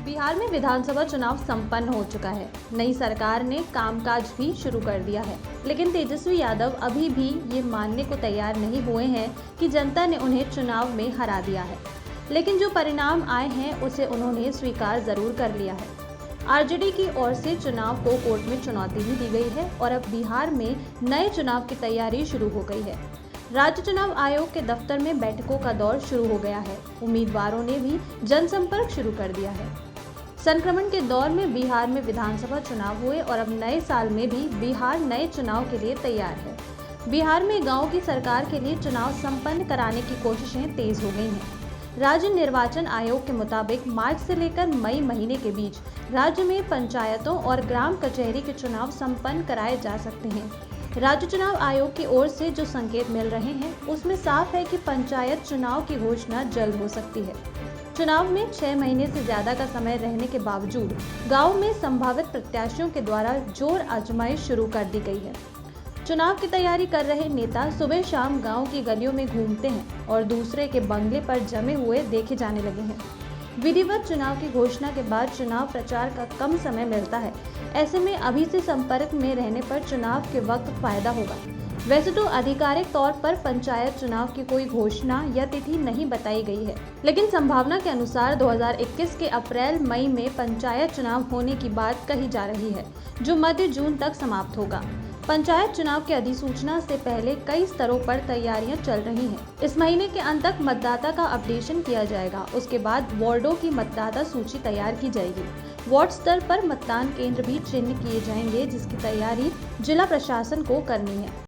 बिहार में विधानसभा चुनाव संपन्न हो चुका है। नई सरकार ने कामकाज भी शुरू कर दिया है, लेकिन तेजस्वी यादव अभी भी ये मानने को तैयार नहीं हुए हैं कि जनता ने उन्हें चुनाव में हरा दिया है। लेकिन जो परिणाम आए हैं उसे उन्होंने स्वीकार जरूर कर लिया है। आरजेडी की ओर से चुनाव को कोर्ट में चुनौती भी दी गई है और अब बिहार में नए चुनाव की तैयारी शुरू हो गई है। राज्य चुनाव आयोग के दफ्तर में बैठकों का दौर शुरू हो गया है। उम्मीदवारों ने भी जनसंपर्क शुरू कर दिया है। संक्रमण के दौर में बिहार में विधानसभा चुनाव हुए और अब नए साल में भी बिहार नए चुनाव के लिए तैयार है। बिहार में गांव की सरकार के लिए चुनाव संपन्न कराने की कोशिशें तेज हो गई हैं। राज्य निर्वाचन आयोग के मुताबिक मार्च से लेकर मई महीने के बीच राज्य में पंचायतों और ग्राम कचहरी के चुनाव संपन्न कराए जा सकते हैं। राज्य चुनाव आयोग की ओर से जो संकेत मिल रहे हैं उसमें साफ है कि पंचायत चुनाव की घोषणा जल्द हो सकती है। चुनाव में 6 महीने से ज्यादा का समय रहने के बावजूद गांव में संभावित प्रत्याशियों के द्वारा जोर आजमाइश शुरू कर दी गई है। चुनाव की तैयारी कर रहे नेता सुबह शाम गांव की गलियों में घूमते हैं और दूसरे के बंगले पर जमे हुए देखे जाने लगे हैं। विधिवत चुनाव की घोषणा के बाद चुनाव प्रचार का कम समय मिलता है। ऐसे में अभी से संपर्क में रहने पर चुनाव के वक्त फायदा होगा। वैसे तो आधिकारिक तौर पर पंचायत चुनाव की कोई घोषणा या तिथि नहीं बताई गई है, लेकिन संभावना के अनुसार 2021 के अप्रैल मई में पंचायत चुनाव होने की बात कही जा रही है, जो मध्य जून तक समाप्त होगा। पंचायत चुनाव की अधिसूचना से पहले कई स्तरों पर तैयारियां चल रही हैं। इस महीने के अंत तक मतदाता का अपडेशन किया जाएगा। उसके बाद वार्डों की मतदाता सूची तैयार की जाएगी। वार्ड स्तर पर मतदान केंद्र भी चिन्हित किए जाएंगे, जिसकी तैयारी जिला प्रशासन को करनी है।